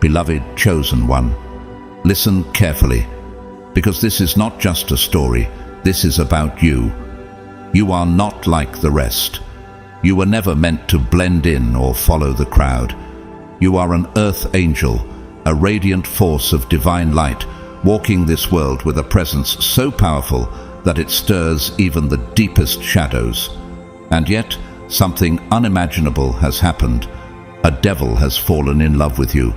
beloved chosen one, listen carefully, because this is not just a story, this is about you. You are not like the rest. You were never meant to blend in or follow the crowd. You are an earth angel, a radiant force of divine light, walking this world with a presence so powerful that it stirs even the deepest shadows. And yet, something unimaginable has happened. A devil has fallen in love with you,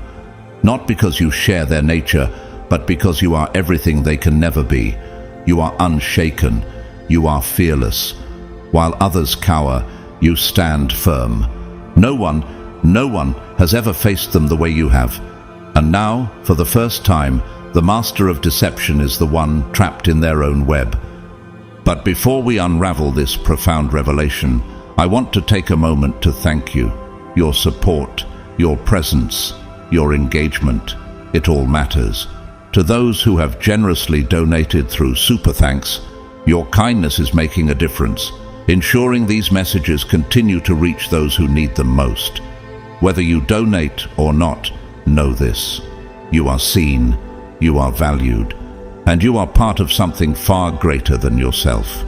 not because you share their nature, but because you are everything they can never be. You are unshaken, you are fearless. While others cower, you stand firm. No one has ever faced them the way you have. And now, for the first time, the master of deception is the one trapped in their own web. But before we unravel this profound revelation, I want to take a moment to thank you. Your support, your presence, your engagement, it all matters. To those who have generously donated through Super Thanks, your kindness is making a difference, ensuring these messages continue to reach those who need them most. Whether you donate or not, know this: you are seen, you are valued, and you are part of something far greater than yourself.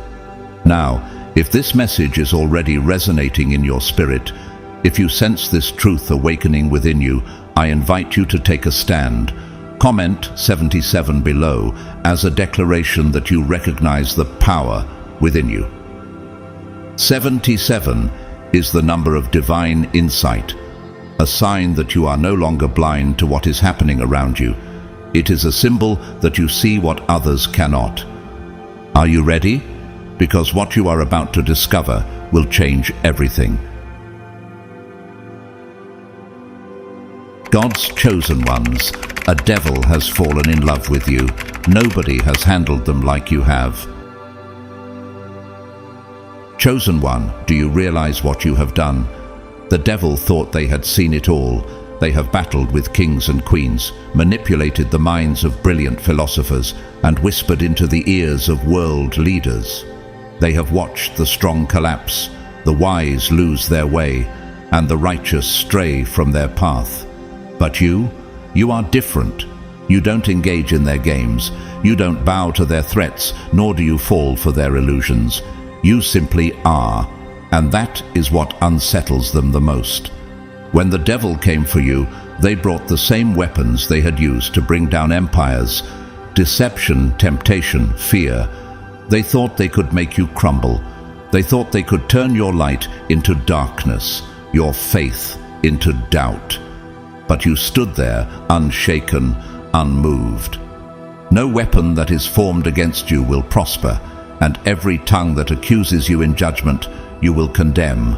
Now, if this message is already resonating in your spirit, if you sense this truth awakening within you, I invite you to take a stand. Comment 77 below as a declaration that you recognize the power within you. 77 is the number of divine insight, a sign that you are no longer blind to what is happening around you. It is a symbol that you see what others cannot. Are you ready? Because what you are about to discover will change everything. God's chosen ones, a devil has fallen in love with you. Nobody has handled them like you have. Chosen one, do you realize what you have done? The devil thought they had seen it all. They have battled with kings and queens, manipulated the minds of brilliant philosophers, and whispered into the ears of world leaders. They have watched the strong collapse, the wise lose their way, and the righteous stray from their path. But you are different. You don't engage in their games. You don't bow to their threats, nor do you fall for their illusions. You simply are, and that is what unsettles them the most. When the devil came for you, they brought the same weapons they had used to bring down empires: deception, temptation, fear. They thought they could make you crumble. They thought they could turn your light into darkness, your faith into doubt. But you stood there, unshaken, unmoved. No weapon that is formed against you will prosper, and every tongue that accuses you in judgment, you will condemn.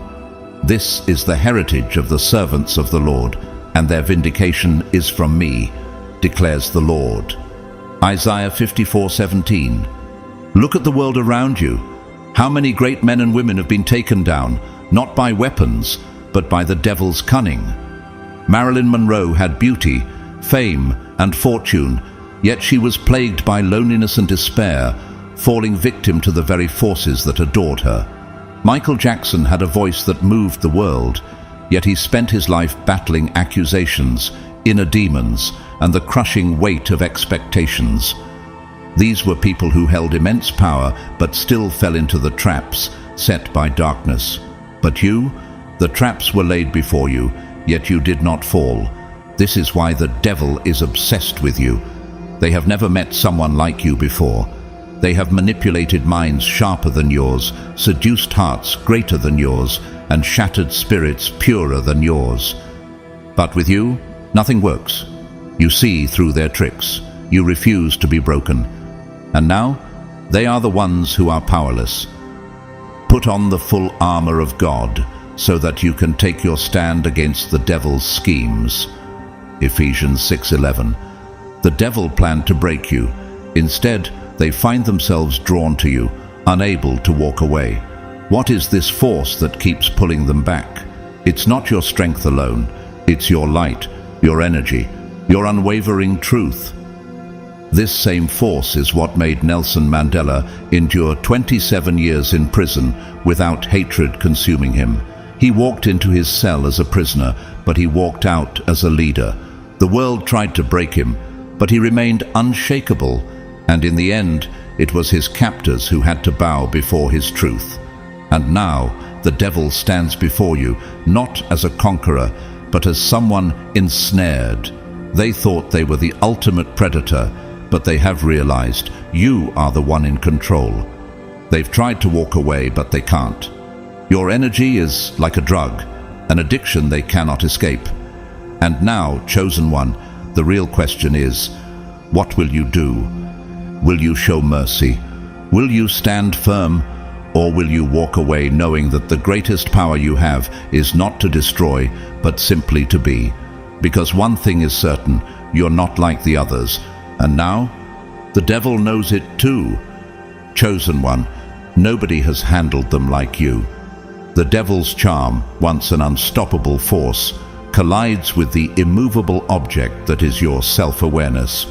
This is the heritage of the servants of the Lord, and their vindication is from me, declares the Lord. Isaiah 54:17. Look at the world around you. How many great men and women have been taken down, not by weapons, but by the devil's cunning. Marilyn Monroe had beauty, fame, and fortune, yet she was plagued by loneliness and despair, falling victim to the very forces that adored her. Michael Jackson had a voice that moved the world, yet he spent his life battling accusations, inner demons, and the crushing weight of expectations. These were people who held immense power, but still fell into the traps set by darkness. But you, the traps were laid before you, yet you did not fall. This is why the devil is obsessed with you. They have never met someone like you before. They have manipulated minds sharper than yours, seduced hearts greater than yours, and shattered spirits purer than yours. But with you, nothing works. You see through their tricks. You refuse to be broken. And now, they are the ones who are powerless. Put on the full armor of God, so that you can take your stand against the devil's schemes. Ephesians 6:11. The devil planned to break you. Instead, they find themselves drawn to you, unable to walk away. What is this force that keeps pulling them back? It's not your strength alone. It's your light, your energy, your unwavering truth. This same force is what made Nelson Mandela endure 27 years in prison without hatred consuming him. He walked into his cell as a prisoner, but he walked out as a leader. The world tried to break him, but he remained unshakable, and in the end, it was his captors who had to bow before his truth. And now, the devil stands before you, not as a conqueror, but as someone ensnared. They thought they were the ultimate predator, but they have realized you are the one in control. They've tried to walk away, but they can't. Your energy is like a drug, an addiction they cannot escape. And now, chosen one, the real question is, what will you do? Will you show mercy? Will you stand firm? Or will you walk away knowing that the greatest power you have is not to destroy, but simply to be? Because one thing is certain, you're not like the others. And now, the devil knows it too. Chosen one, nobody has handled them like you. The devil's charm, once an unstoppable force, collides with the immovable object that is your self-awareness.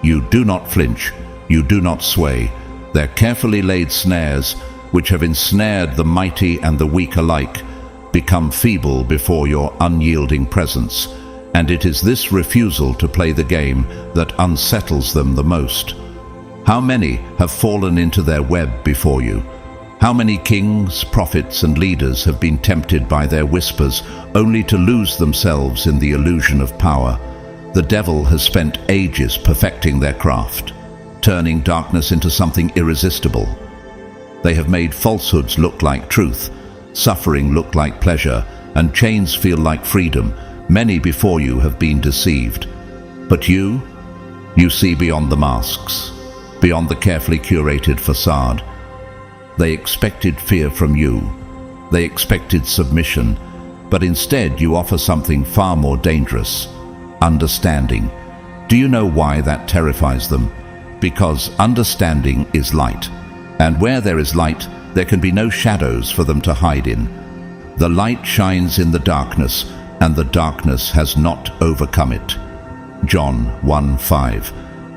You do not flinch, you do not sway. Their carefully laid snares, which have ensnared the mighty and the weak alike, become feeble before your unyielding presence. And it is this refusal to play the game that unsettles them the most. How many have fallen into their web before you? How many kings, prophets, and leaders have been tempted by their whispers only to lose themselves in the illusion of power? The devil has spent ages perfecting their craft, turning darkness into something irresistible. They have made falsehoods look like truth, suffering look like pleasure, and chains feel like freedom. Many before you have been deceived. But you see beyond the masks, beyond the carefully curated facade. They expected fear from you. They expected submission, but instead you offer something far more dangerous: understanding. Do you know why that terrifies them? Because understanding is light, and where there is light, there can be no shadows for them to hide in. The light shines in the darkness, and the darkness has not overcome it. John 1:5.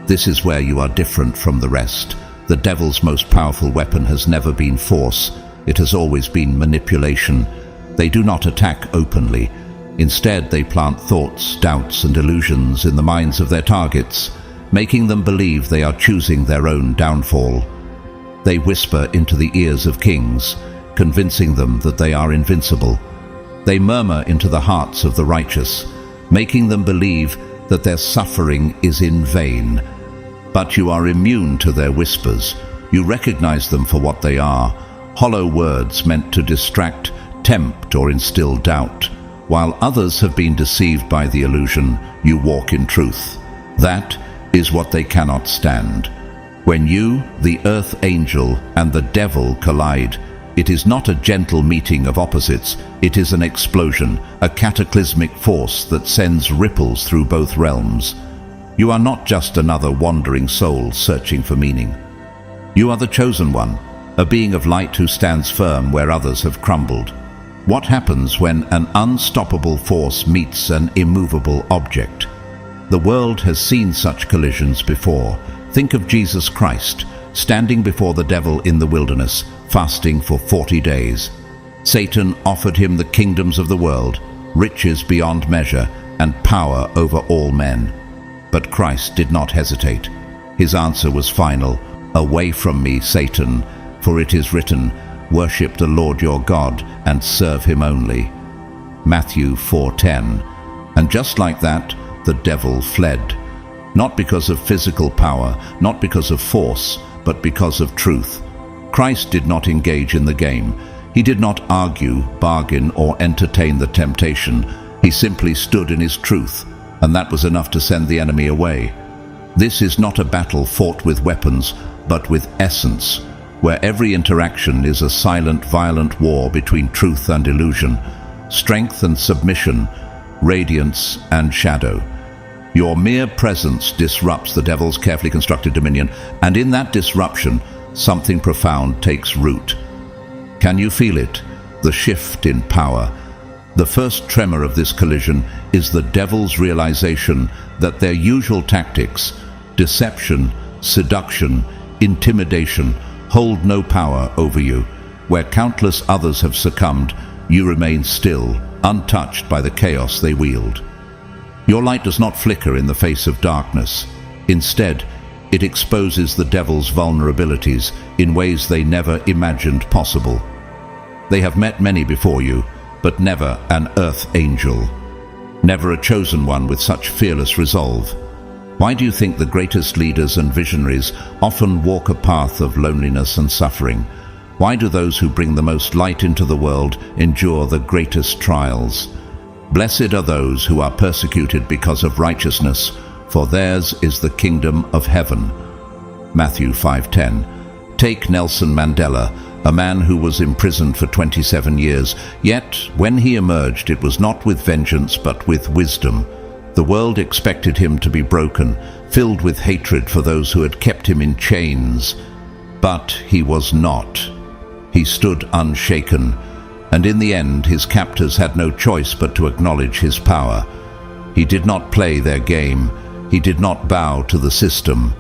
This is where you are different from the rest. The devil's most powerful weapon has never been force. It has always been manipulation. They do not attack openly. Instead, they plant thoughts, doubts, and illusions in the minds of their targets, making them believe they are choosing their own downfall. They whisper into the ears of kings, convincing them that they are invincible. They murmur into the hearts of the righteous, making them believe that their suffering is in vain. But you are immune to their whispers. You recognize them for what they are: hollow words meant to distract, tempt, or instill doubt. While others have been deceived by the illusion, you walk in truth. That is what they cannot stand. When you, the earth angel, and the devil collide, it is not a gentle meeting of opposites. It is an explosion, a cataclysmic force that sends ripples through both realms. You are not just another wandering soul searching for meaning. You are the chosen one, a being of light who stands firm where others have crumbled. What happens when an unstoppable force meets an immovable object? The world has seen such collisions before. Think of Jesus Christ, standing before the devil in the wilderness, fasting for 40 days. Satan offered him the kingdoms of the world, riches beyond measure, and power over all men. But Christ did not hesitate. His answer was final: "Away from me, Satan, for it is written, worship the Lord your God and serve him only." Matthew 4:10. And just like that, the devil fled. Not because of physical power, not because of force, but because of truth. Christ did not engage in the game. He did not argue, bargain, or entertain the temptation. He simply stood in his truth, and that was enough to send the enemy away. This is not a battle fought with weapons, but with essence, where every interaction is a silent, violent war between truth and illusion, strength and submission, radiance and shadow. Your mere presence disrupts the devil's carefully constructed dominion, and in that disruption, something profound takes root. Can you feel it? The shift in power. The first tremor of this collision is the devil's realization that their usual tactics, deception, seduction, intimidation, hold no power over you. Where countless others have succumbed, you remain still, untouched by the chaos they wield. Your light does not flicker in the face of darkness. Instead, it exposes the devil's vulnerabilities in ways they never imagined possible. They have met many before you, but never an earth angel. Never a chosen one with such fearless resolve. Why do you think the greatest leaders and visionaries often walk a path of loneliness and suffering? Why do those who bring the most light into the world endure the greatest trials? Blessed are those who are persecuted because of righteousness, for theirs is the kingdom of heaven. Matthew 5:10. Take Nelson Mandela, a man who was imprisoned for 27 years, yet when he emerged it was not with vengeance but with wisdom. The world expected him to be broken, filled with hatred for those who had kept him in chains. But he was not. He stood unshaken, and in the end his captors had no choice but to acknowledge his power. He did not play their game. He did not bow to the system.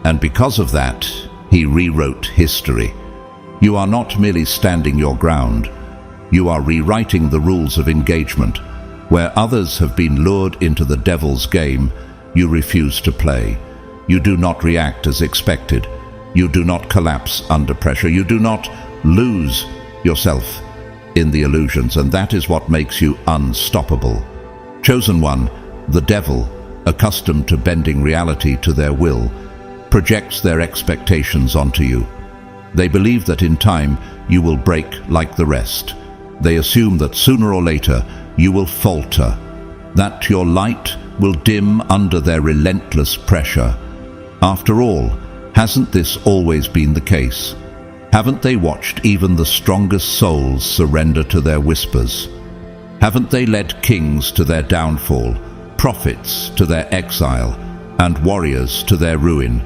And because of that, he rewrote history. You are not merely standing your ground. You are rewriting the rules of engagement. Where others have been lured into the devil's game, you refuse to play. You do not react as expected. You do not collapse under pressure. You do not lose yourself in the illusions, and that is what makes you unstoppable. Chosen one, the devil, accustomed to bending reality to their will, projects their expectations onto you. They believe that in time you will break like the rest. They assume that sooner or later you will falter, that your light will dim under their relentless pressure. After all, hasn't this always been the case? Haven't they watched even the strongest souls surrender to their whispers? Haven't they led kings to their downfall, prophets to their exile, and warriors to their ruin?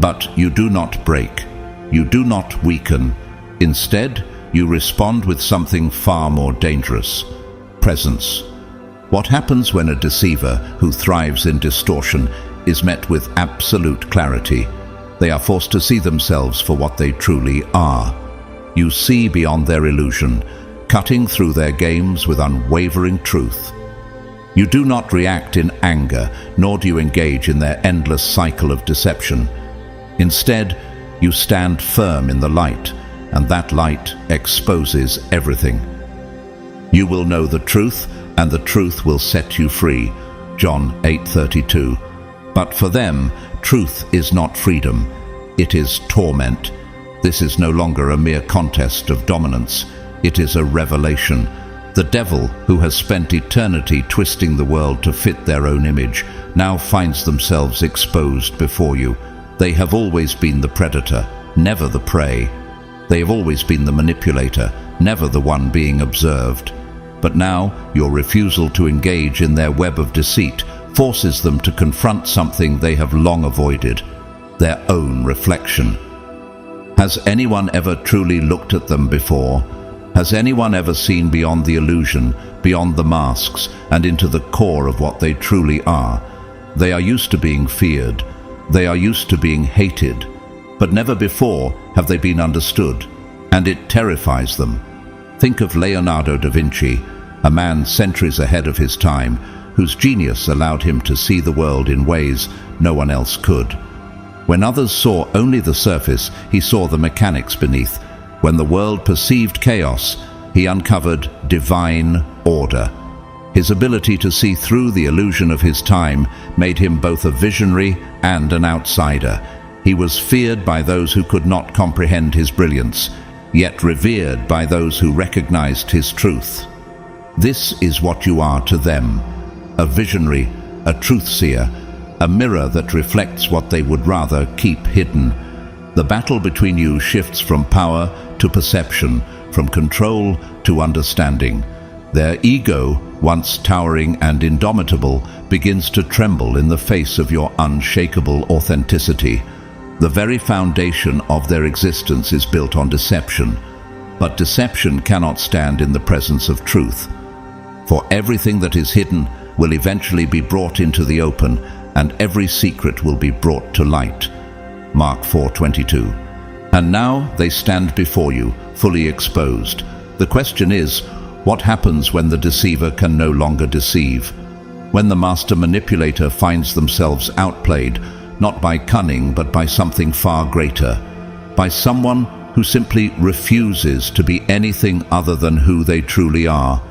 But you do not break. You do not weaken. Instead, you respond with something far more dangerous: presence. What happens when a deceiver who thrives in distortion is met with absolute clarity? They are forced to see themselves for what they truly are. You see beyond their illusion, cutting through their games with unwavering truth. You do not react in anger, nor do you engage in their endless cycle of deception. Instead, you stand firm in the light, and that light exposes everything. You will know the truth, and the truth will set you free. John 8:32. But for them, truth is not freedom. It is torment. This is no longer a mere contest of dominance. It is a revelation. The devil, who has spent eternity twisting the world to fit their own image, now finds themselves exposed before you. They have always been the predator, never the prey. They have always been the manipulator, never the one being observed. But now, your refusal to engage in their web of deceit forces them to confront something they have long avoided: their own reflection. Has anyone ever truly looked at them before? Has anyone ever seen beyond the illusion, beyond the masks, and into the core of what they truly are? They are used to being feared. They are used to being hated. But never before have they been understood, and it terrifies them. Think of Leonardo da Vinci, a man centuries ahead of his time, whose genius allowed him to see the world in ways no one else could. When others saw only the surface, he saw the mechanics beneath. When the world perceived chaos, he uncovered divine order. His ability to see through the illusion of his time made him both a visionary and an outsider. He was feared by those who could not comprehend his brilliance, yet revered by those who recognized his truth. This is what you are to them: a visionary, a truth-seer, a mirror that reflects what they would rather keep hidden. The battle between you shifts from power to perception, from control to understanding. Their ego, once towering and indomitable, begins to tremble in the face of your unshakable authenticity. The very foundation of their existence is built on deception, but deception cannot stand in the presence of truth. For everything that is hidden will eventually be brought into the open, and every secret will be brought to light. Mark 4:22. And now they stand before you, fully exposed. The question is, what happens when the deceiver can no longer deceive? When the master manipulator finds themselves outplayed, not by cunning but by something far greater, by someone who simply refuses to be anything other than who they truly are.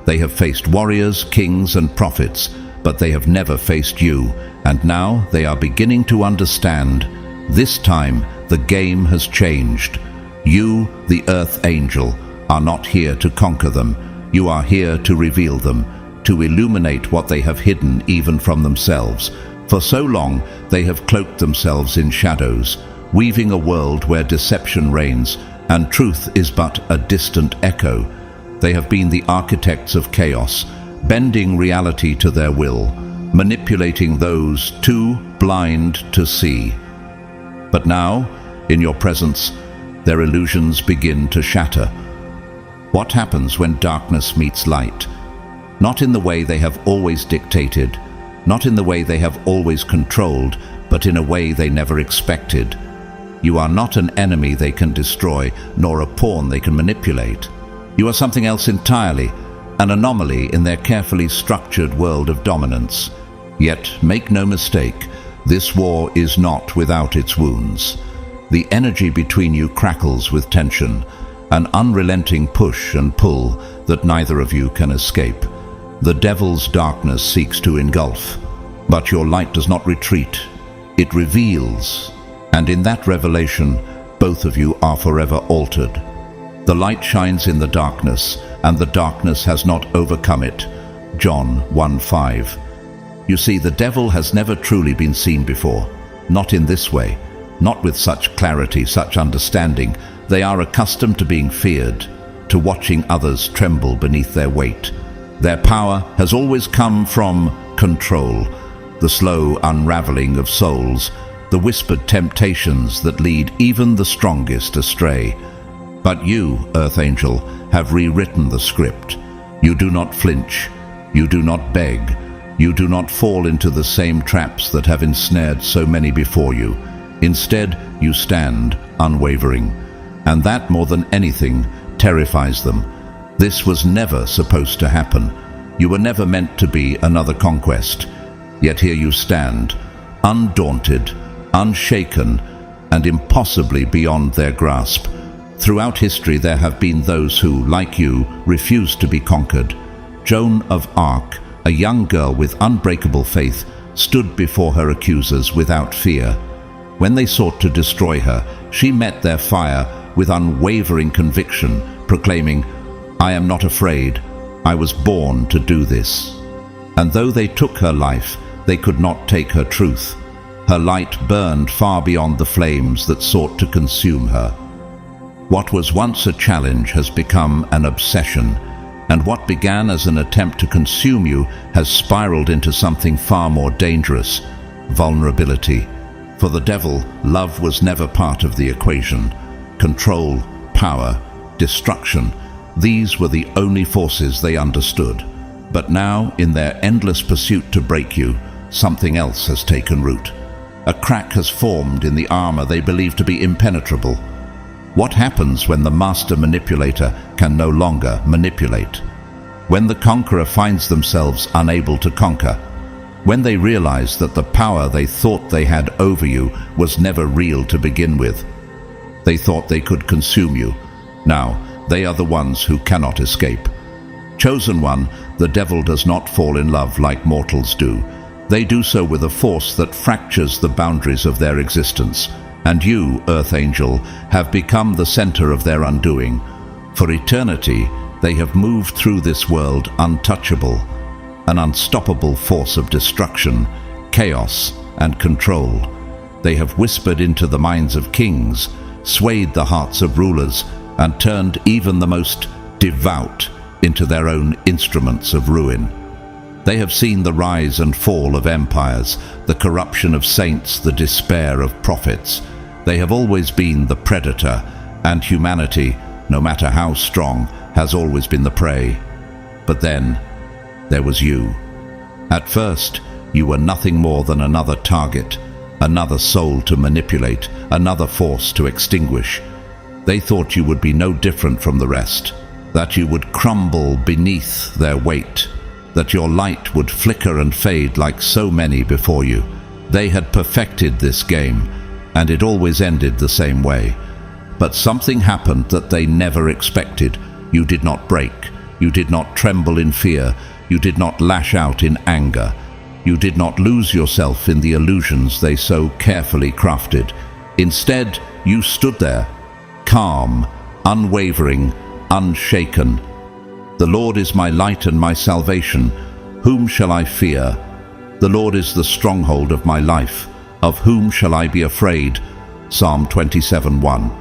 They have faced warriors, kings, and prophets, but they have never faced you, and now they are beginning to understand. This time, the game has changed. You, the Earth Angel, are not here to conquer them. You are here to reveal them, to illuminate what they have hidden even from themselves. For so long, they have cloaked themselves in shadows, weaving a world where deception reigns and truth is but a distant echo. They have been the architects of chaos, bending reality to their will, manipulating those too blind to see. But now, in your presence, their illusions begin to shatter. What happens when darkness meets light? Not in the way they have always dictated, not in the way they have always controlled, but in a way they never expected. You are not an enemy they can destroy, nor a pawn they can manipulate. You are something else entirely, an anomaly in their carefully structured world of dominance. Yet, make no mistake, this war is not without its wounds. The energy between you crackles with tension, an unrelenting push and pull that neither of you can escape. The devil's darkness seeks to engulf, but your light does not retreat. It reveals, and in that revelation, both of you are forever altered. The light shines in the darkness, and the darkness has not overcome it. John 1:5. You see, the devil has never truly been seen before, not in this way, not with such clarity, such understanding. They are accustomed to being feared, to watching others tremble beneath their weight. Their power has always come from control, the slow unraveling of souls, the whispered temptations that lead even the strongest astray. But you, Earth Angel, have rewritten the script. You do not flinch, you do not beg, you do not fall into the same traps that have ensnared so many before you. Instead, you stand unwavering, and that more than anything terrifies them. This was never supposed to happen. You were never meant to be another conquest. Yet here you stand, undaunted, unshaken, and impossibly beyond their grasp. Throughout history there have been those who, like you, refused to be conquered. Joan of Arc, a young girl with unbreakable faith, stood before her accusers without fear. When they sought to destroy her, she met their fire with unwavering conviction, proclaiming, "I am not afraid. I was born to do this." And though they took her life, they could not take her truth. Her light burned far beyond the flames that sought to consume her. What was once a challenge has become an obsession, and what began as an attempt to consume you has spiraled into something far more dangerous: vulnerability. For the devil, love was never part of the equation. Control, power, destruction, these were the only forces they understood. But now, in their endless pursuit to break you, something else has taken root. A crack has formed in the armor they believe to be impenetrable. What happens when the master manipulator can no longer manipulate? When the conqueror finds themselves unable to conquer? When they realize that the power they thought they had over you was never real to begin with? They thought they could consume you. Now, they are the ones who cannot escape. Chosen one, the devil does not fall in love like mortals do. They do so with a force that fractures the boundaries of their existence. And you, Earth Angel, have become the center of their undoing. For eternity, they have moved through this world untouchable, an unstoppable force of destruction, chaos, and control. They have whispered into the minds of kings, swayed the hearts of rulers, and turned even the most devout into their own instruments of ruin. They have seen the rise and fall of empires, the corruption of saints, the despair of prophets. They have always been the predator, and humanity, no matter how strong, has always been the prey. But then, there was you. At first, you were nothing more than another target, another soul to manipulate, another force to extinguish. They thought you would be no different from the rest, that you would crumble beneath their weight. that your light would flicker and fade like so many before you. They had perfected this game, and it always ended the same way. But something happened that they never expected. You did not break. You did not tremble in fear. You did not lash out in anger. You did not lose yourself in the illusions they so carefully crafted. Instead, you stood there, calm, unwavering, unshaken. The Lord is my light and my salvation. Whom shall I fear? The Lord is the stronghold of my life. Of whom shall I be afraid? Psalm 27:1.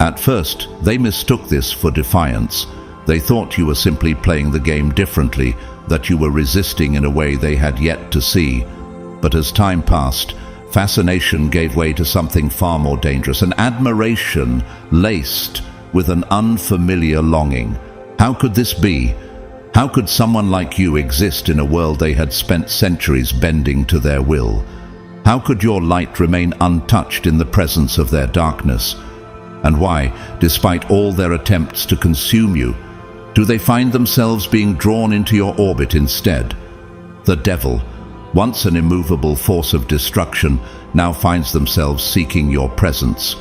At first, they mistook this for defiance. They thought you were simply playing the game differently, that you were resisting in a way they had yet to see. But as time passed, fascination gave way to something far more dangerous, an admiration laced with an unfamiliar longing. How could this be? How could someone like you exist in a world they had spent centuries bending to their will? How could your light remain untouched in the presence of their darkness? And why, despite all their attempts to consume you, do they find themselves being drawn into your orbit instead? The devil, once an immovable force of destruction, now finds themselves seeking your presence,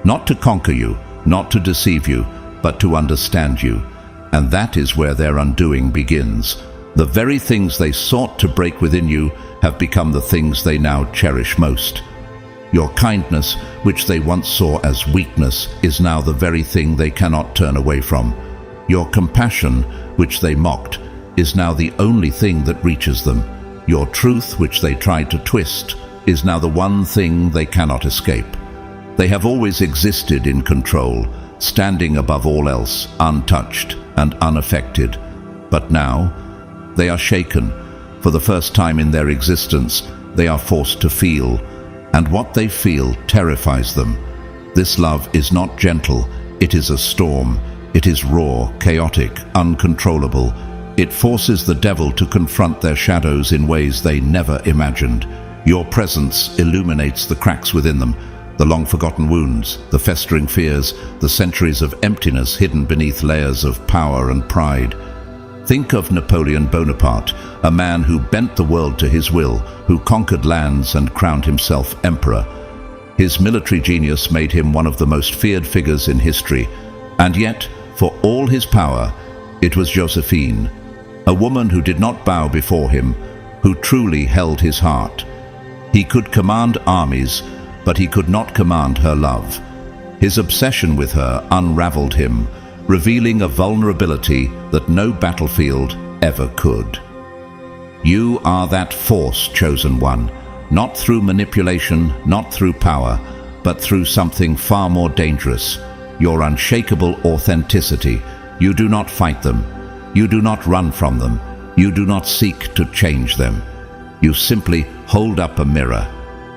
not to conquer you, not to deceive you, but to understand you. And that is where their undoing begins. The very things they sought to break within you have become the things they now cherish most. Your kindness, which they once saw as weakness, is now the very thing they cannot turn away from. Your compassion, which they mocked, is now the only thing that reaches them. Your truth, which they tried to twist, is now the one thing they cannot escape. They have always existed in control, standing above all else, untouched and unaffected. But now, they are shaken. For the first time in their existence, they are forced to feel, and what they feel terrifies them. This love is not gentle, it is a storm. It is raw, chaotic, uncontrollable. It forces the devil to confront their shadows in ways they never imagined. Your presence illuminates the cracks within them, the long-forgotten wounds, the festering fears, the centuries of emptiness hidden beneath layers of power and pride. Think of Napoleon Bonaparte, a man who bent the world to his will, who conquered lands and crowned himself emperor. His military genius made him one of the most feared figures in history, and yet, for all his power, it was Josephine, a woman who did not bow before him, who truly held his heart. He could command armies, but he could not command her love. His obsession with her unraveled him, revealing a vulnerability that no battlefield ever could. You are that force, chosen one, not through manipulation, not through power, but through something far more dangerous, your unshakable authenticity. You do not fight them. You do not run from them. You do not seek to change them. You simply hold up a mirror,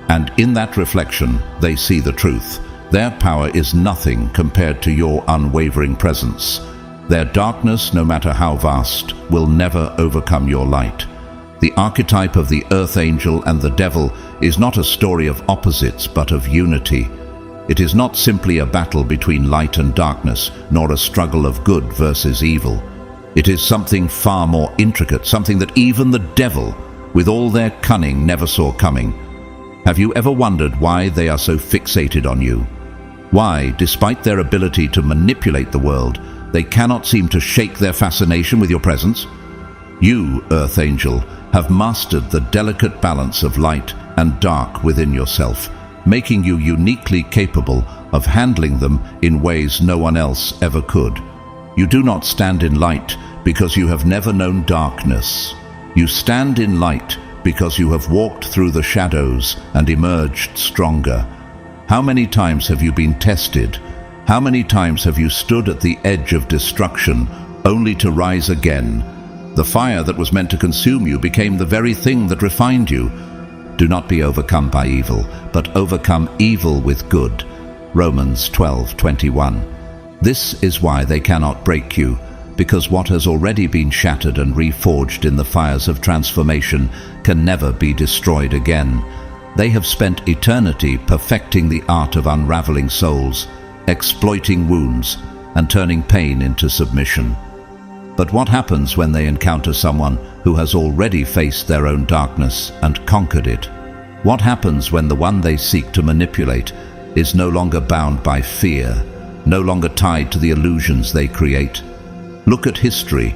and in that reflection, they see the truth. Their power is nothing compared to your unwavering presence. Their darkness, no matter how vast, will never overcome your light. The archetype of the earth angel and the devil is not a story of opposites, but of unity. It is not simply a battle between light and darkness, nor a struggle of good versus evil. It is something far more intricate, something that even the devil, with all their cunning, never saw coming. Have you ever wondered why they are so fixated on you? Why, despite their ability to manipulate the world, they cannot seem to shake their fascination with your presence? You, Earth Angel, have mastered the delicate balance of light and dark within yourself, making you uniquely capable of handling them in ways no one else ever could. You do not stand in light because you have never known darkness. You stand in light because you have walked through the shadows and emerged stronger. How many times have you been tested? How many times have you stood at the edge of destruction only to rise again? The fire that was meant to consume you became the very thing that refined you. Do not be overcome by evil, but overcome evil with good. Romans 12:21. This is why they cannot break you, because what has already been shattered and reforged in the fires of transformation can never be destroyed again. They have spent eternity perfecting the art of unraveling souls, exploiting wounds, and turning pain into submission. But what happens when they encounter someone who has already faced their own darkness and conquered it? What happens when the one they seek to manipulate is no longer bound by fear, no longer tied to the illusions they create? Look at history.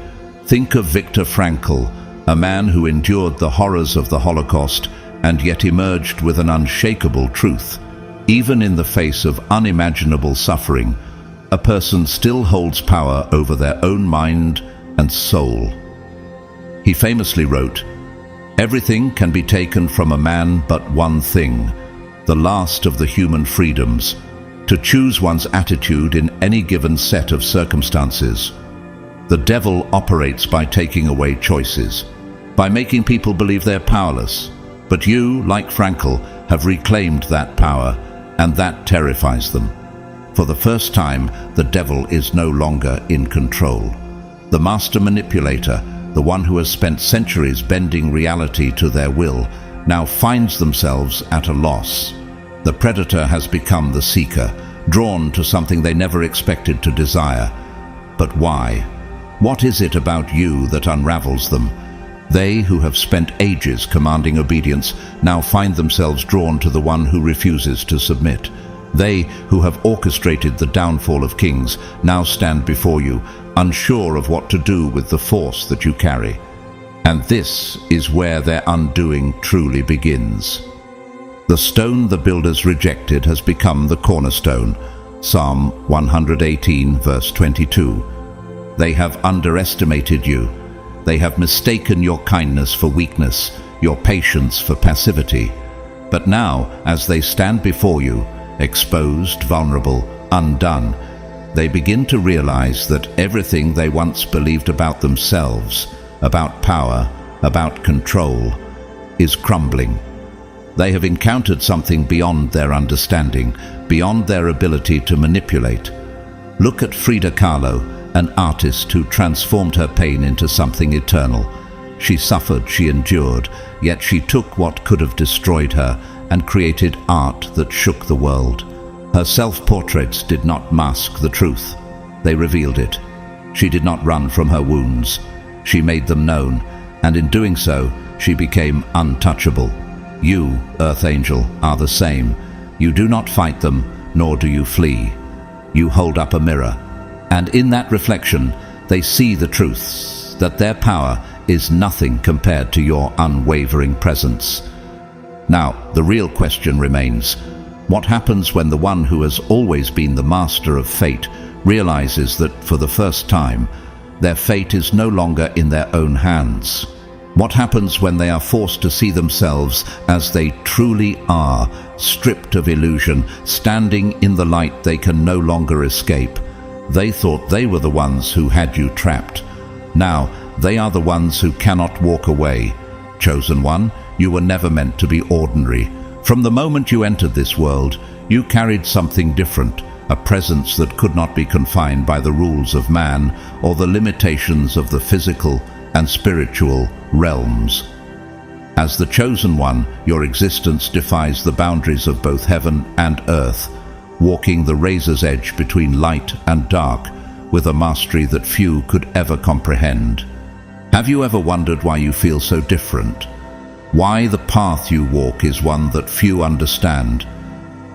Think of Viktor Frankl, a man who endured the horrors of the Holocaust and yet emerged with an unshakable truth. Even in the face of unimaginable suffering, a person still holds power over their own mind and soul. He famously wrote, "Everything can be taken from a man but one thing, the last of the human freedoms, to choose one's attitude in any given set of circumstances. The devil operates by taking away choices, by making people believe they're powerless. But you, like Frankl, have reclaimed that power, and that terrifies them. For the first time, the devil is no longer in control. The master manipulator, the one who has spent centuries bending reality to their will, now finds themselves at a loss. The predator has become the seeker, drawn to something they never expected to desire. But why? What is it about you that unravels them? They who have spent ages commanding obedience now find themselves drawn to the one who refuses to submit. They who have orchestrated the downfall of kings now stand before you, unsure of what to do with the force that you carry. And this is where their undoing truly begins. The stone the builders rejected has become the cornerstone. Psalm 118, verse 22. They have underestimated you. They have mistaken your kindness for weakness, your patience for passivity. But now, as they stand before you, exposed, vulnerable, undone, they begin to realize that everything they once believed about themselves, about power, about control, is crumbling. They have encountered something beyond their understanding, beyond their ability to manipulate. Look at Frida Kahlo, an artist who transformed her pain into something eternal. She suffered, she endured, yet she took what could have destroyed her and created art that shook the world. Her self-portraits did not mask the truth. They revealed it. She did not run from her wounds. She made them known, and in doing so, she became untouchable. You, Earth Angel, are the same. You do not fight them, nor do you flee. You hold up a mirror, and in that reflection, they see the truths, that their power is nothing compared to your unwavering presence. Now, the real question remains, what happens when the one who has always been the master of fate realizes that, for the first time, their fate is no longer in their own hands? What happens when they are forced to see themselves as they truly are, stripped of illusion, standing in the light they can no longer escape? They thought they were the ones who had you trapped. Now, they are the ones who cannot walk away. Chosen one, you were never meant to be ordinary. From the moment you entered this world, you carried something different, a presence that could not be confined by the rules of man or the limitations of the physical and spiritual realms. As the chosen one, your existence defies the boundaries of both heaven and earth, walking the razor's edge between light and dark with a mastery that few could ever comprehend. Have you ever wondered why you feel so different? Why the path you walk is one that few understand?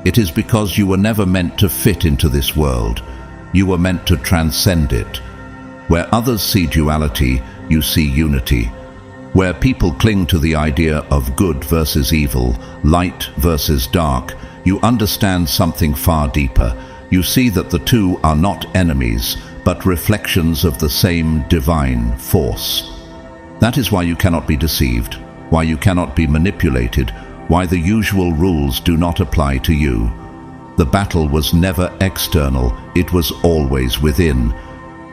It is because you were never meant to fit into this world. You were meant to transcend it. Where others see duality, you see unity. Where people cling to the idea of good versus evil, light versus dark, you understand something far deeper. You see that the two are not enemies, but reflections of the same divine force. That is why you cannot be deceived, why you cannot be manipulated, why the usual rules do not apply to you. The battle was never external, it was always within.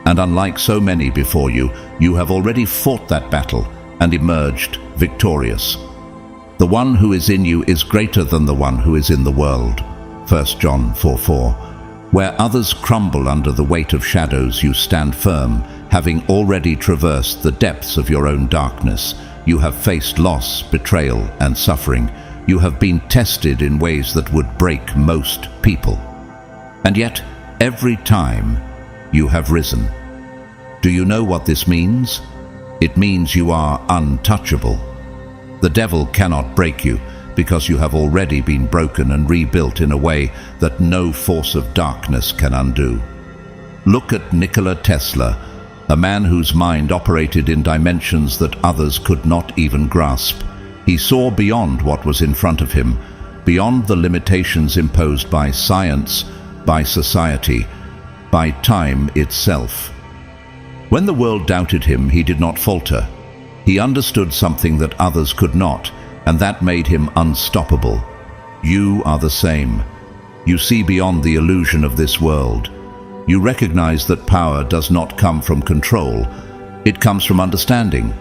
And unlike so many before you, you have already fought that battle and emerged victorious. The one who is in you is greater than the one who is in the world. 1 John 4:4. Where others crumble under the weight of shadows, you stand firm, having already traversed the depths of your own darkness. You have faced loss, betrayal, and suffering. You have been tested in ways that would break most people. And yet, every time, you have risen. Do you know what this means? It means you are untouchable. The devil cannot break you because you have already been broken and rebuilt in a way that no force of darkness can undo. Look at Nikola Tesla, a man whose mind operated in dimensions that others could not even grasp. He saw beyond what was in front of him, beyond the limitations imposed by science, by society, by time itself. When the world doubted him, he did not falter. He understood something that others could not, and that made him unstoppable. You are the same. You see beyond the illusion of this world. You recognize that power does not come from control. It comes from understanding.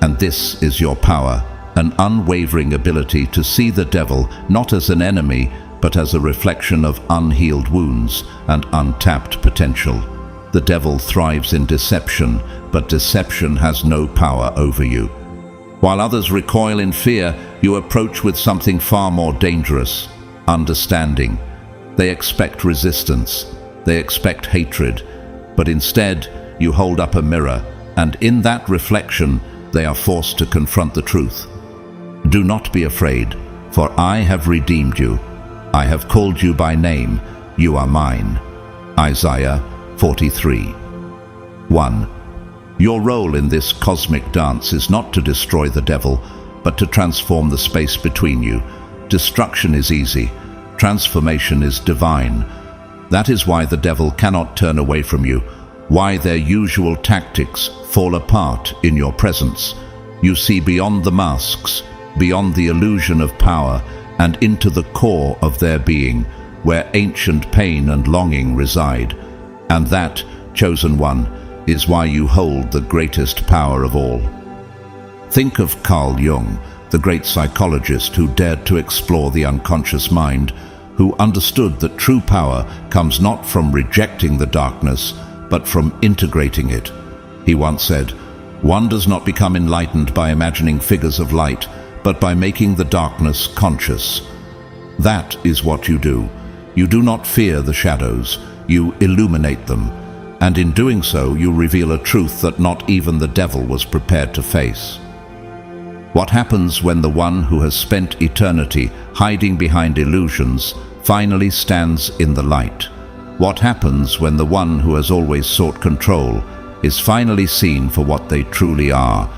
And this is your power, an unwavering ability to see the devil not as an enemy, but as a reflection of unhealed wounds and untapped potential. The devil thrives in deception, but deception has no power over you. While others recoil in fear, you approach with something far more dangerous: understanding. They expect resistance. They expect hatred. But instead, you hold up a mirror, and in that reflection, they are forced to confront the truth. Do not be afraid, for I have redeemed you. I have called you by name. You are mine. Isaiah 43. 1. Your role in this cosmic dance is not to destroy the devil, but to transform the space between you. Destruction is easy. Transformation is divine. That is why the devil cannot turn away from you, why their usual tactics fall apart in your presence. You see beyond the masks, beyond the illusion of power, and into the core of their being, where ancient pain and longing reside. And that, chosen one, is why you hold the greatest power of all. Think of Carl Jung, the great psychologist who dared to explore the unconscious mind, who understood that true power comes not from rejecting the darkness, but from integrating it. He once said, "One does not become enlightened by imagining figures of light, but by making the darkness conscious." That is what you do. You do not fear the shadows, you illuminate them, and in doing so you reveal a truth that not even the devil was prepared to face. What happens when the one who has spent eternity hiding behind illusions finally stands in the light? What happens when the one who has always sought control is finally seen for what they truly are?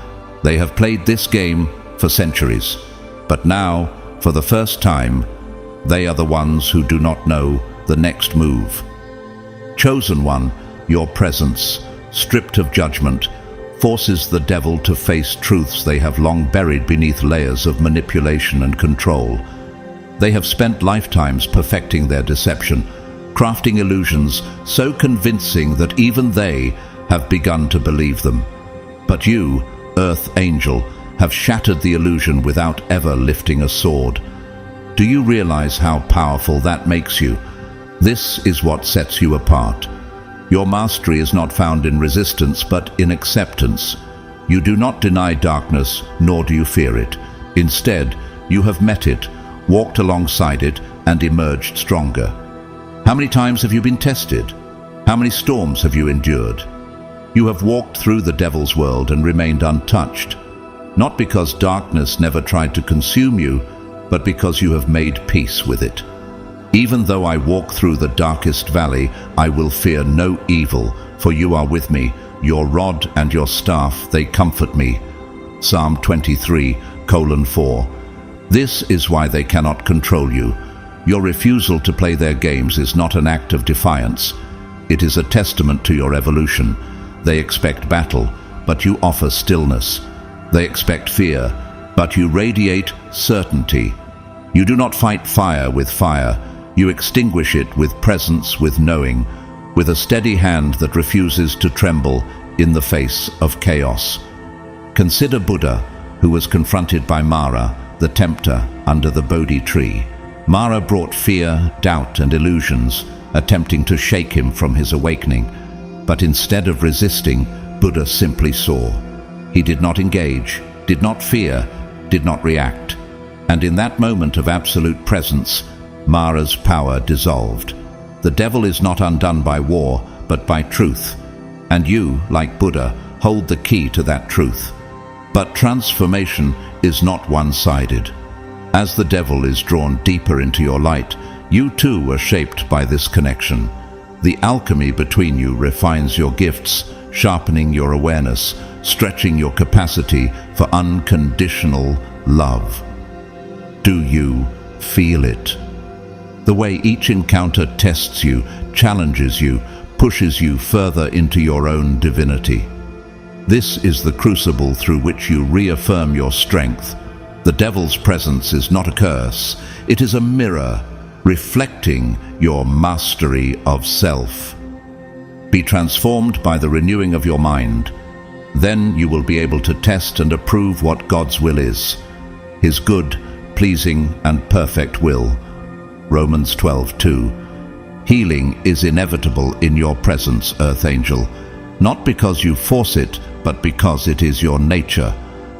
They have played this game for centuries, but now, for the first time, they are the ones who do not know the next move. Chosen one, your presence, stripped of judgment, forces the devil to face truths they have long buried beneath layers of manipulation and control. They have spent lifetimes perfecting their deception, crafting illusions so convincing that even they have begun to believe them. But you, Earth Angel, have shattered the illusion without ever lifting a sword. Do you realize how powerful that makes you? This is what sets you apart. Your mastery is not found in resistance, but in acceptance. You do not deny darkness, nor do you fear it. Instead, you have met it, walked alongside it, and emerged stronger. How many times have you been tested? How many storms have you endured? You have walked through the devil's world and remained untouched, not because darkness never tried to consume you, but because you have made peace with it. Even though I walk through the darkest valley, I will fear no evil, for you are with me. Your rod and your staff, they comfort me. Psalm 23:4. This is why they cannot control you. Your refusal to play their games is not an act of defiance. It is a testament to your evolution. They expect battle, but you offer stillness. They expect fear, but you radiate certainty. You do not fight fire with fire. You extinguish it with presence, with knowing, with a steady hand that refuses to tremble in the face of chaos. Consider Buddha, who was confronted by Mara, the tempter, under the Bodhi tree. Mara brought fear, doubt, and illusions, attempting to shake him from his awakening. But instead of resisting, Buddha simply saw. He did not engage, did not fear, did not react. And in that moment of absolute presence, Mara's power dissolved. The devil is not undone by war, but by truth. And you, like Buddha, hold the key to that truth. But transformation is not one-sided. As the devil is drawn deeper into your light, you too are shaped by this connection. The alchemy between you refines your gifts, sharpening your awareness, stretching your capacity for unconditional love. Do you feel it? The way each encounter tests you, challenges you, pushes you further into your own divinity. This is the crucible through which you reaffirm your strength. The devil's presence is not a curse, it is a mirror reflecting your mastery of self. Be transformed by the renewing of your mind. Then you will be able to test and approve what God's will is, His good, pleasing, and perfect will. Romans 12:2. Healing is inevitable in your presence, Earth Angel, not because you force it, but because it is your nature.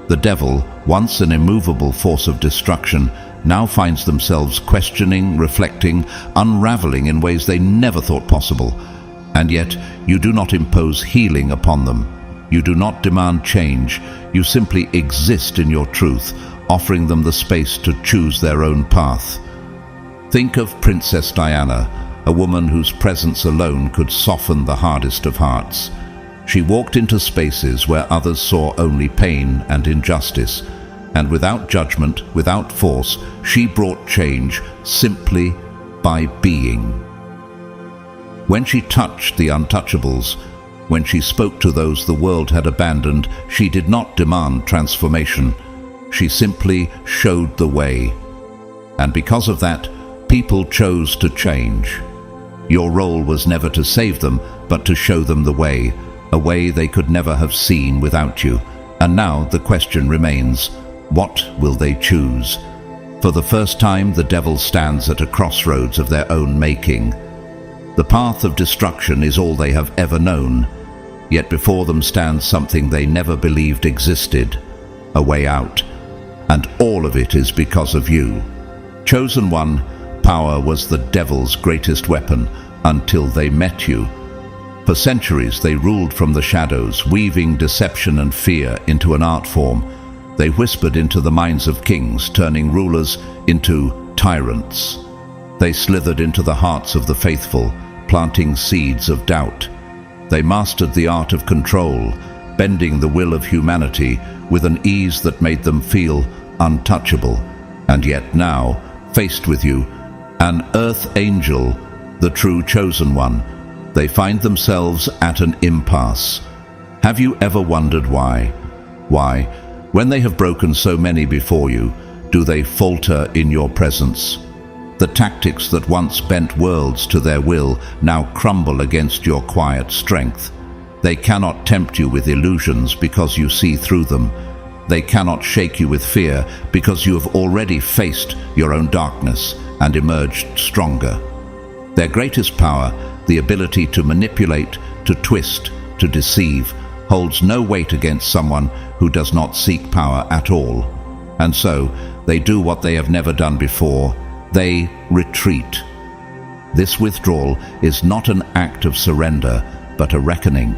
The devil, once an immovable force of destruction, now finds themselves questioning, reflecting, unraveling in ways they never thought possible. And yet, you do not impose healing upon them. You do not demand change. You simply exist in your truth, offering them the space to choose their own path. Think of Princess Diana, a woman whose presence alone could soften the hardest of hearts. She walked into spaces where others saw only pain and injustice, and without judgment, without force, she brought change simply by being. When she touched the untouchables, when she spoke to those the world had abandoned, she did not demand transformation. She simply showed the way. And because of that, people chose to change. Your role was never to save them, but to show them the way, a way they could never have seen without you. And now the question remains, what will they choose? For the first time, the devil stands at a crossroads of their own making. The path of destruction is all they have ever known, yet before them stands something they never believed existed, a way out. And all of it is because of you. Chosen one, power was the devil's greatest weapon until they met you. For centuries they ruled from the shadows, weaving deception and fear into an art form. They whispered into the minds of kings, turning rulers into tyrants. They slithered into the hearts of the faithful, planting seeds of doubt. They mastered the art of control, bending the will of humanity with an ease that made them feel untouchable. And yet now, faced with you, an earth angel, the true chosen one, they find themselves at an impasse. Have you ever wondered why? Why, when they have broken so many before you, do they falter in your presence? The tactics that once bent worlds to their will now crumble against your quiet strength. They cannot tempt you with illusions because you see through them. They cannot shake you with fear because you have already faced your own darkness and emerged stronger. Their greatest power, the ability to manipulate, to twist, to deceive, holds no weight against someone who does not seek power at all. And so, they do what they have never done before. They retreat. This withdrawal is not an act of surrender, but a reckoning.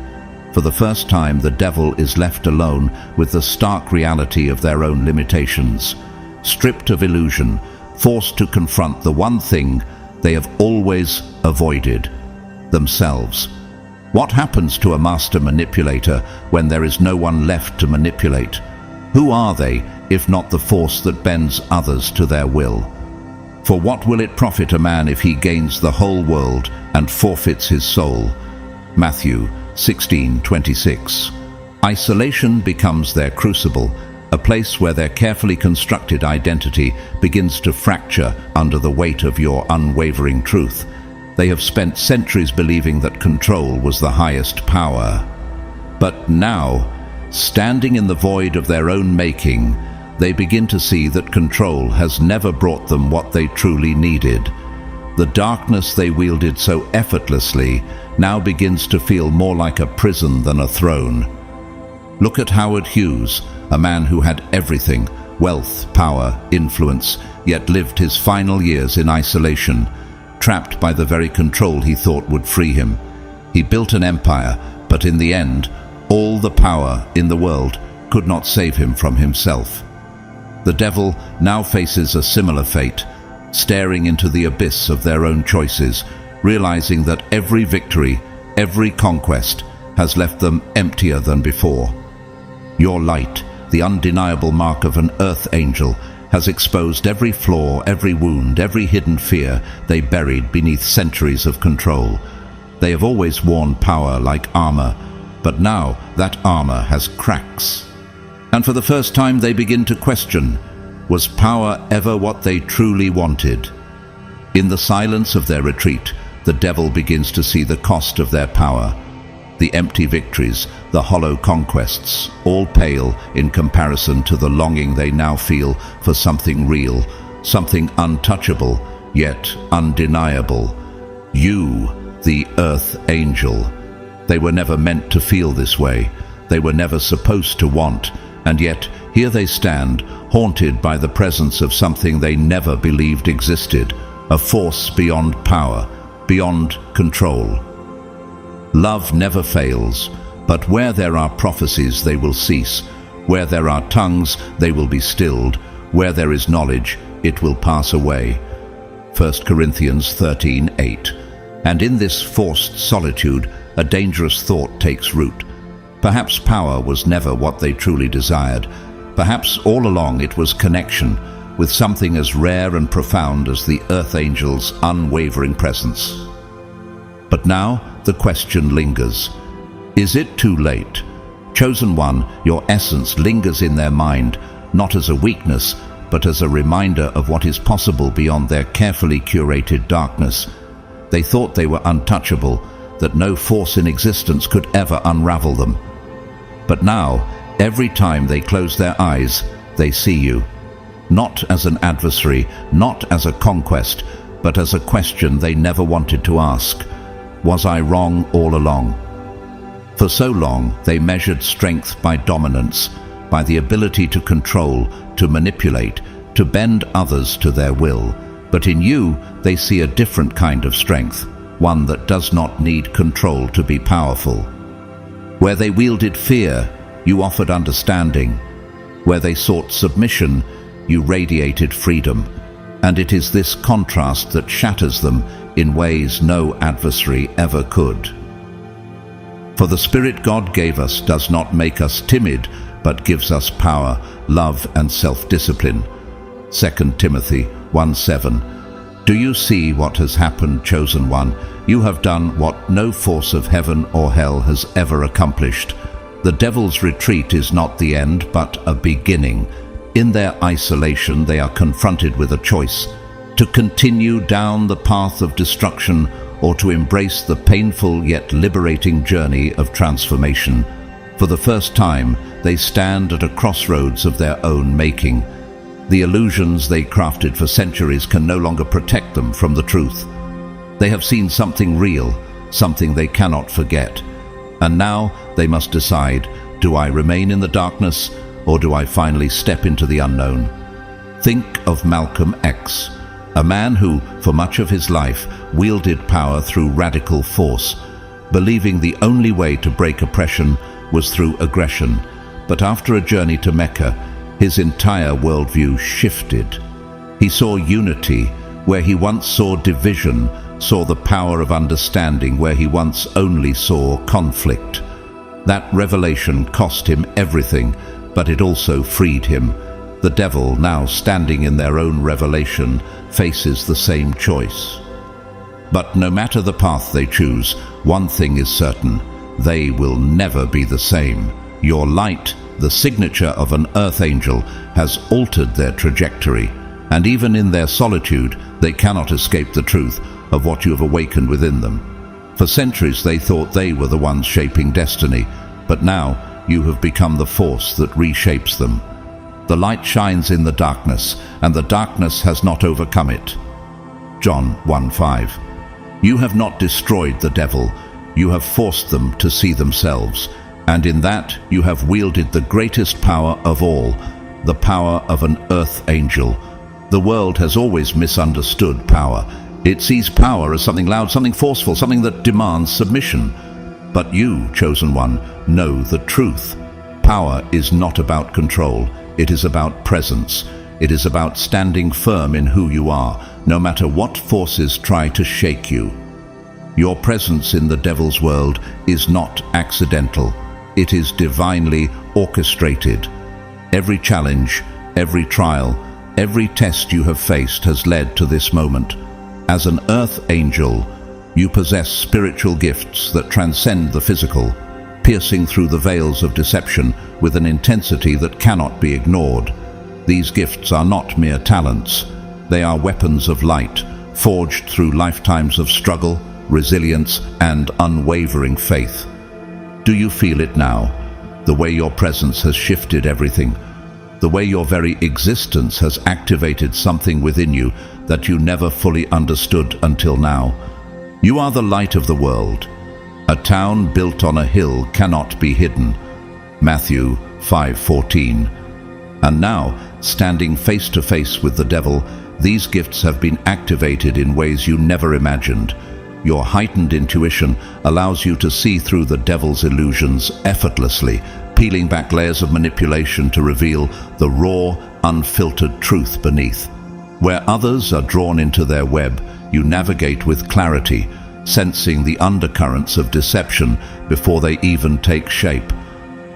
For the first time, the devil is left alone with the stark reality of their own limitations. Stripped of illusion, forced to confront the one thing they have always avoided, themselves. What happens to a master manipulator when there is no one left to manipulate? Who are they, if not the force that bends others to their will? For what will it profit a man if he gains the whole world and forfeits his soul? Matthew 16:26. Isolation becomes their crucible, a place where their carefully constructed identity begins to fracture under the weight of your unwavering truth. They have spent centuries believing that control was the highest power. But now, standing in the void of their own making, they begin to see that control has never brought them what they truly needed. The darkness they wielded so effortlessly now begins to feel more like a prison than a throne. Look at Howard Hughes, a man who had everything, wealth, power, influence, yet lived his final years in isolation, trapped by the very control he thought would free him. He built an empire, But in the end, all the power in the world could not save him from himself. The devil now faces a similar fate, staring into the abyss of their own choices, realizing that every victory, every conquest, has left them emptier than before. Your light, the undeniable mark of an earth angel, has exposed every flaw, every wound, every hidden fear they buried beneath centuries of control. They have always worn power like armor, but now that armor has cracks. And for the first time they begin to question, was power ever what they truly wanted? In the silence of their retreat, the devil begins to see the cost of their power. The empty victories, the hollow conquests, all pale in comparison to the longing they now feel for something real, something untouchable, yet undeniable. You, the earth angel. They were never meant to feel this way. They were never supposed to want, and yet here they stand, haunted by the presence of something they never believed existed, a force beyond power, beyond control. Love never fails, but where there are prophecies they will cease, where there are tongues they will be stilled, where there is knowledge it will pass away. 1 Corinthians 13:8. And in this forced solitude, a dangerous thought takes root. Perhaps power was never what they truly desired. Perhaps all along it was connection with something as rare and profound as the earth angel's unwavering presence. But now the question lingers. Is it too late? Chosen one, your essence lingers in their mind, not as a weakness, but as a reminder of what is possible beyond their carefully curated darkness. They thought they were untouchable, that no force in existence could ever unravel them. But now, every time they close their eyes, they see you. Not as an adversary, not as a conquest, but as a question they never wanted to ask. Was I wrong all along? For so long, they measured strength by dominance, by the ability to control, to manipulate, to bend others to their will. But in you, they see a different kind of strength, one that does not need control to be powerful. Where they wielded fear, you offered understanding. Where they sought submission, you radiated freedom. And it is this contrast that shatters them in ways no adversary ever could. For the Spirit God gave us does not make us timid, but gives us power, love, and self-discipline. 2 Timothy 1:7. Do you see what has happened, chosen one? You have done what no force of heaven or hell has ever accomplished. The devil's retreat is not the end, but a beginning. In their isolation, they are confronted with a choice: to continue down the path of destruction or to embrace the painful yet liberating journey of transformation. For the first time, they stand at a crossroads of their own making. The illusions they crafted for centuries can no longer protect them from the truth. They have seen something real, something they cannot forget. And now they must decide, do I remain in the darkness, or do I finally step into the unknown? Think of Malcolm X, a man who, for much of his life, wielded power through radical force, believing the only way to break oppression was through aggression. But after a journey to Mecca, his entire worldview shifted. He saw unity where he once saw division, saw the power of understanding where he once only saw conflict. That revelation cost him everything, but it also freed him. The devil, now standing in their own revelation, faces the same choice. But no matter the path they choose, one thing is certain: they will never be the same. Your light, the signature of an earth angel, has altered their trajectory, and even in their solitude, they cannot escape the truth of what you have awakened within them. For centuries they thought they were the ones shaping destiny, but now you have become the force that reshapes them. The light shines in the darkness, and the darkness has not overcome it. John 1:5. You have not destroyed the devil, you have forced them to see themselves, and in that you have wielded the greatest power of all, the power of an earth angel. The world has always misunderstood power. It sees power as something loud, something forceful, something that demands submission. But you, chosen one, know the truth. Power is not about control. It is about presence. It is about standing firm in who you are, no matter what forces try to shake you. Your presence in the devil's world is not accidental. It is divinely orchestrated. Every challenge, every trial, every test you have faced has led to this moment. As an earth angel, you possess spiritual gifts that transcend the physical, piercing through the veils of deception with an intensity that cannot be ignored. These gifts are not mere talents. They are weapons of light, forged through lifetimes of struggle, resilience, and unwavering faith. Do you feel it now? The way your presence has shifted everything. The way your very existence has activated something within you that you never fully understood until now. You are the light of the world. A town built on a hill cannot be hidden. Matthew 5:14. And now, standing face to face with the devil, these gifts have been activated in ways you never imagined. Your heightened intuition allows you to see through the devil's illusions effortlessly, peeling back layers of manipulation to reveal the raw, unfiltered truth beneath. Where others are drawn into their web, you navigate with clarity, sensing the undercurrents of deception before they even take shape.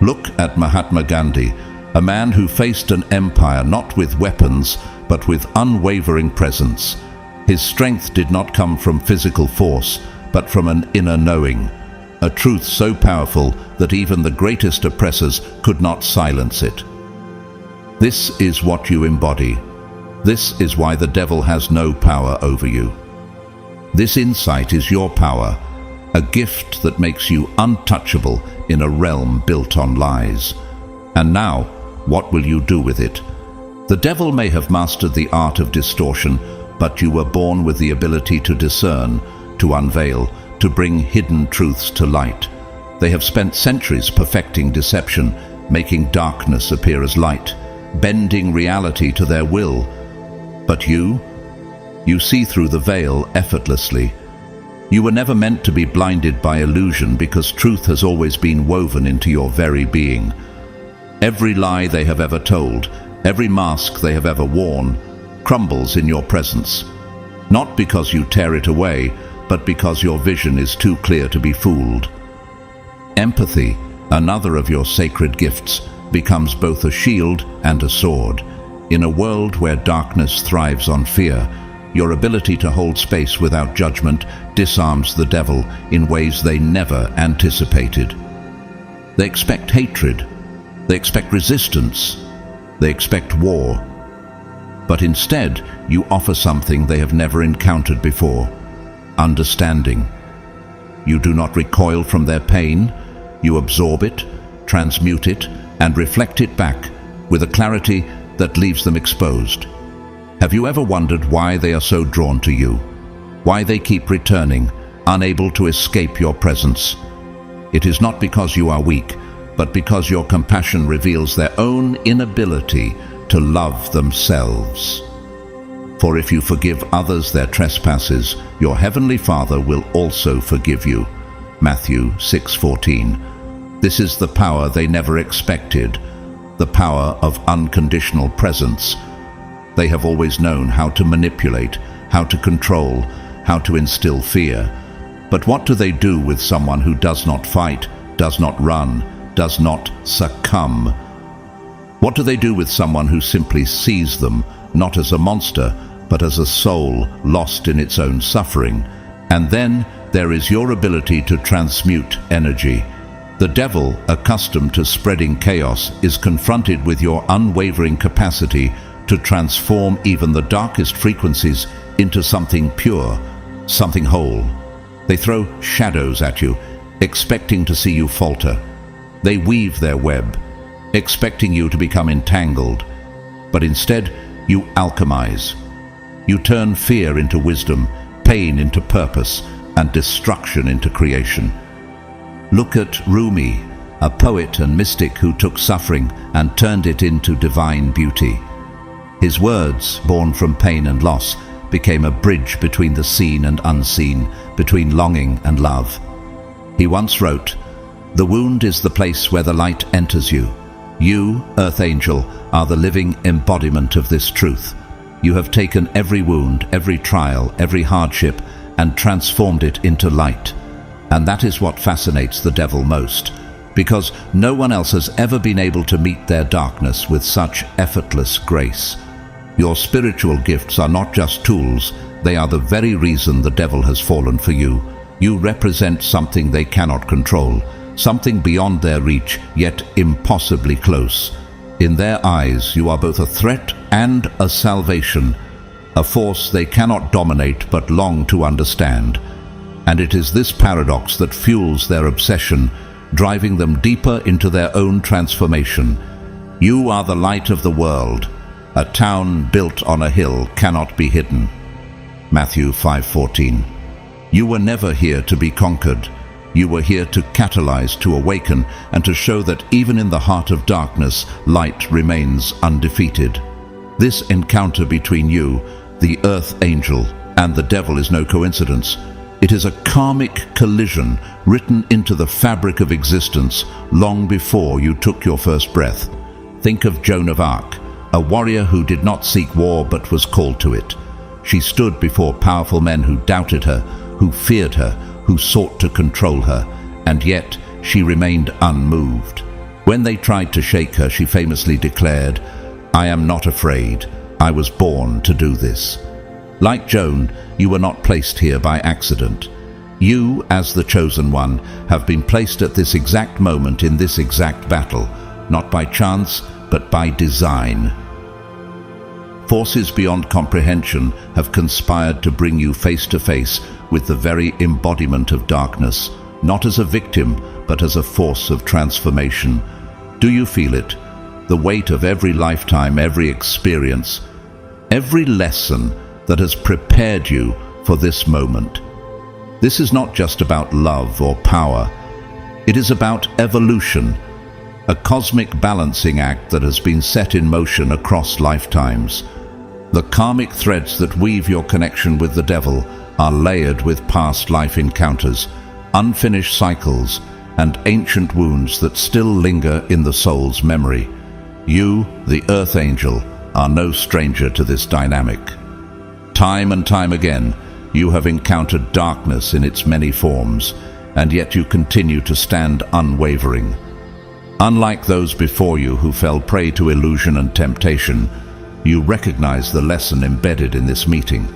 Look at Mahatma Gandhi, a man who faced an empire not with weapons, but with unwavering presence. His strength did not come from physical force, but from an inner knowing, a truth so powerful that even the greatest oppressors could not silence it. This is what you embody. This is why the devil has no power over you. This insight is your power, a gift that makes you untouchable in a realm built on lies. And now, what will you do with it? The devil may have mastered the art of distortion, but you were born with the ability to discern, to unveil, to bring hidden truths to light. They have spent centuries perfecting deception, making darkness appear as light, bending reality to their will. But you see through the veil effortlessly. You were never meant to be blinded by illusion because truth has always been woven into your very being. Every lie they have ever told, every mask they have ever worn, crumbles in your presence. Not because you tear it away, but because your vision is too clear to be fooled. Empathy, another of your sacred gifts, becomes both a shield and a sword. In a world where darkness thrives on fear, your ability to hold space without judgment disarms the devil in ways they never anticipated. They expect hatred. They expect resistance. They expect war. But instead, you offer something they have never encountered before: understanding. You do not recoil from their pain. You absorb it, transmute it, and reflect it back with a clarity that leaves them exposed. Have you ever wondered why they are so drawn to you? Why they keep returning, unable to escape your presence? It is not because you are weak, but because your compassion reveals their own inability to love themselves. For if you forgive others their trespasses, your heavenly Father will also forgive you. Matthew 6:14. This is the power they never expected, the power of unconditional presence. They have always known how to manipulate, how to control, how to instill fear. But what do they do with someone who does not fight, does not run, does not succumb? What do they do with someone who simply sees them, not as a monster, but as a soul lost in its own suffering? And then there is your ability to transmute energy. The devil, accustomed to spreading chaos, is confronted with your unwavering capacity to transform even the darkest frequencies into something pure, something whole. They throw shadows at you, expecting to see you falter. They weave their web, expecting you to become entangled. But instead, you alchemize. You turn fear into wisdom, pain into purpose, and destruction into creation. Look at Rumi, a poet and mystic who took suffering and turned it into divine beauty. His words, born from pain and loss, became a bridge between the seen and unseen, between longing and love. He once wrote, "The wound is the place where the light enters you. You, Earth Angel, are the living embodiment of this truth. You have taken every wound, every trial, every hardship, and transformed it into light. And that is what fascinates the devil most, because no one else has ever been able to meet their darkness with such effortless grace. Your spiritual gifts are not just tools, they are the very reason the devil has fallen for you. You represent something they cannot control, something beyond their reach, yet impossibly close. In their eyes, you are both a threat and a salvation, a force they cannot dominate but long to understand. And it is this paradox that fuels their obsession, driving them deeper into their own transformation. You are the light of the world. A town built on a hill cannot be hidden." Matthew 5:14. You were never here to be conquered. You were here to catalyze, to awaken, and to show that even in the heart of darkness, light remains undefeated. This encounter between you, the Earth Angel, and the devil is no coincidence. It is a karmic collision written into the fabric of existence long before you took your first breath. Think of Joan of Arc, a warrior who did not seek war but was called to it. She stood before powerful men who doubted her, who feared her, who sought to control her, and yet she remained unmoved. When they tried to shake her, she famously declared, "I am not afraid. I was born to do this." Like Joan, you were not placed here by accident. You, as the chosen one, have been placed at this exact moment in this exact battle, not by chance, but by design. Forces beyond comprehension have conspired to bring you face to face with the very embodiment of darkness, not as a victim, but as a force of transformation. Do you feel it? The weight of every lifetime, every experience, every lesson that has prepared you for this moment. This is not just about love or power. It is about evolution, a cosmic balancing act that has been set in motion across lifetimes. The karmic threads that weave your connection with the devil are layered with past life encounters, unfinished cycles, and ancient wounds that still linger in the soul's memory. You, the Earth Angel, are no stranger to this dynamic. Time and time again, you have encountered darkness in its many forms, and yet you continue to stand unwavering. Unlike those before you who fell prey to illusion and temptation, you recognize the lesson embedded in this meeting.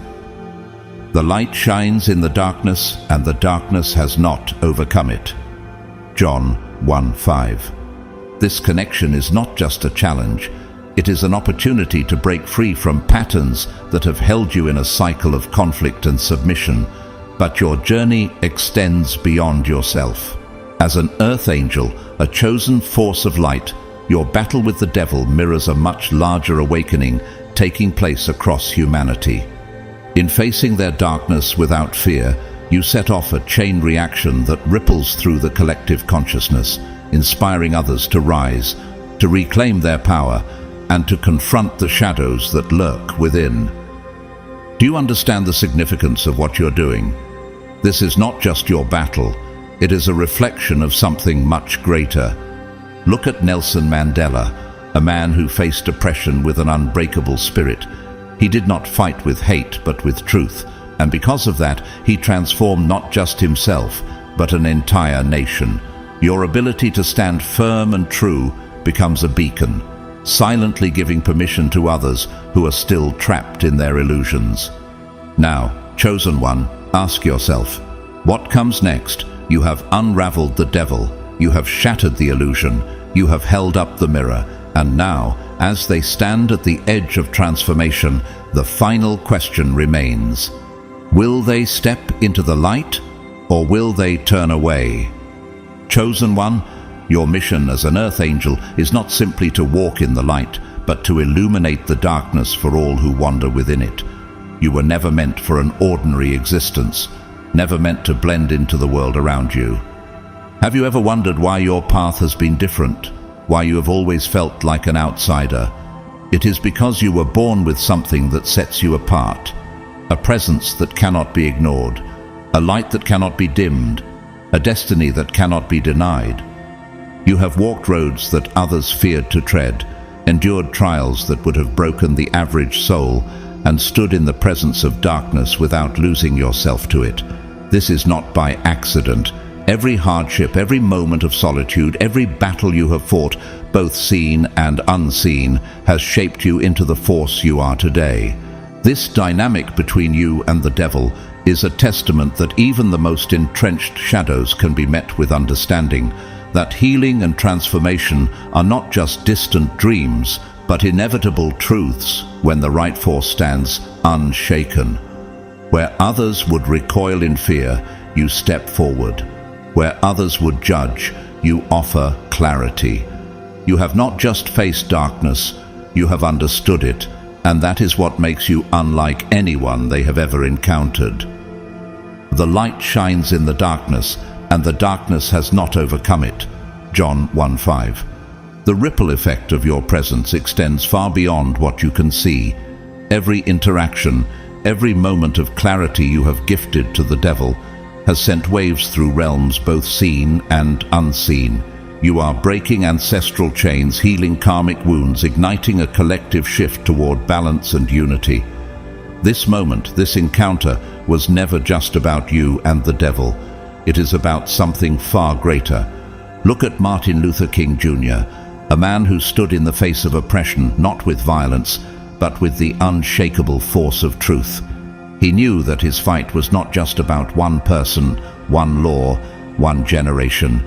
The light shines in the darkness, and the darkness has not overcome it. John 1:5. This connection is not just a challenge, it is an opportunity to break free from patterns that have held you in a cycle of conflict and submission, but your journey extends beyond yourself. As an Earth Angel, a chosen force of light, your battle with the devil mirrors a much larger awakening taking place across humanity. In facing their darkness without fear, you set off a chain reaction that ripples through the collective consciousness, inspiring others to rise, to reclaim their power, and to confront the shadows that lurk within. Do you understand the significance of what you're doing? This is not just your battle, it is a reflection of something much greater. Look at Nelson Mandela, a man who faced oppression with an unbreakable spirit. He did not fight with hate, but with truth, and because of that, he transformed not just himself, but an entire nation. Your ability to stand firm and true becomes a beacon, silently giving permission to others who are still trapped in their illusions. Now, chosen one, ask yourself, what comes next? You have unraveled the devil, you have shattered the illusion, you have held up the mirror, and now, as they stand at the edge of transformation, the final question remains. Will they step into the light, or will they turn away? Chosen one, your mission as an Earth Angel is not simply to walk in the light, but to illuminate the darkness for all who wander within it. You were never meant for an ordinary existence, never meant to blend into the world around you. Have you ever wondered why your path has been different? Why you have always felt like an outsider? It is because you were born with something that sets you apart, a presence that cannot be ignored, a light that cannot be dimmed, a destiny that cannot be denied. You have walked roads that others feared to tread, endured trials that would have broken the average soul, and stood in the presence of darkness without losing yourself to it. This is not by accident. Every hardship, every moment of solitude, every battle you have fought, both seen and unseen, has shaped you into the force you are today. This dynamic between you and the devil is a testament that even the most entrenched shadows can be met with understanding, that healing and transformation are not just distant dreams, but inevitable truths when the right force stands unshaken. Where others would recoil in fear, you step forward. Where others would judge, you offer clarity. You have not just faced darkness, you have understood it, and that is what makes you unlike anyone they have ever encountered. The light shines in the darkness, and the darkness has not overcome it. John 1:5. The ripple effect of your presence extends far beyond what you can see. Every interaction, every moment of clarity you have gifted to the devil has sent waves through realms both seen and unseen. You are breaking ancestral chains, healing karmic wounds, igniting a collective shift toward balance and unity. This moment, this encounter, was never just about you and the devil. It is about something far greater. Look at Martin Luther King Jr., a man who stood in the face of oppression, not with violence, but with the unshakable force of truth. He knew that his fight was not just about one person, one law, one generation.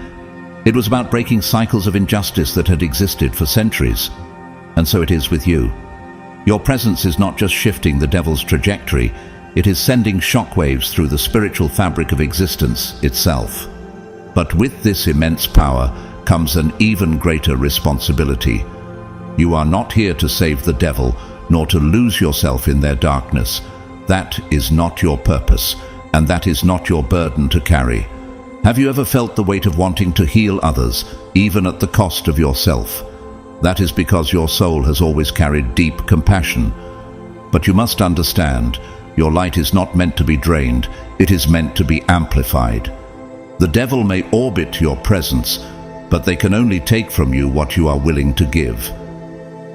It was about breaking cycles of injustice that had existed for centuries. And so it is with you. Your presence is not just shifting the devil's trajectory, it is sending shockwaves through the spiritual fabric of existence itself. But with this immense power comes an even greater responsibility. You are not here to save the devil, nor to lose yourself in their darkness. That is not your purpose, and that is not your burden to carry. Have you ever felt the weight of wanting to heal others, even at the cost of yourself? That is because your soul has always carried deep compassion. But you must understand, your light is not meant to be drained, it is meant to be amplified. The devil may orbit your presence, but they can only take from you what you are willing to give.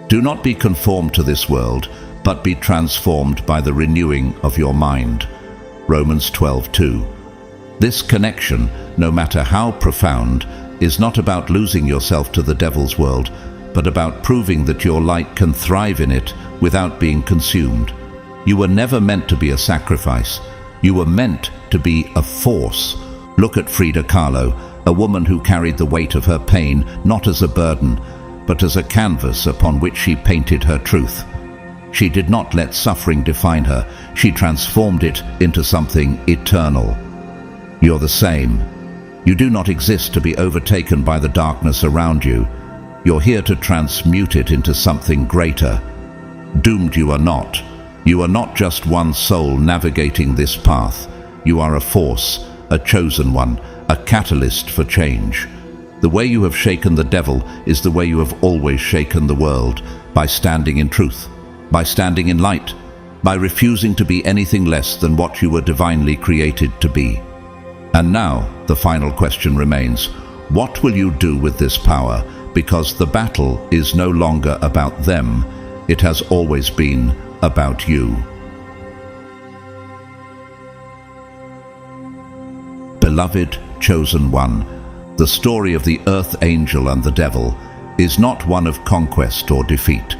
Do not be conformed to this world, but be transformed by the renewing of your mind. Romans 12:2. This connection, no matter how profound, is not about losing yourself to the devil's world, but about proving that your light can thrive in it without being consumed. You were never meant to be a sacrifice. You were meant to be a force. Look at Frida Kahlo, a woman who carried the weight of her pain not as a burden, but as a canvas upon which she painted her truth. She did not let suffering define her. She transformed it into something eternal. You're the same. You do not exist to be overtaken by the darkness around you. You're here to transmute it into something greater. Doomed you are not. You are not just one soul navigating this path. You are a force, a chosen one, a catalyst for change. The way you have shaken the devil is the way you have always shaken the world, by standing in truth, by standing in light, by refusing to be anything less than what you were divinely created to be. And now, the final question remains, what will you do with this power? Because the battle is no longer about them, it has always been about you. Beloved chosen one, the story of the earth angel and the devil is not one of conquest or defeat.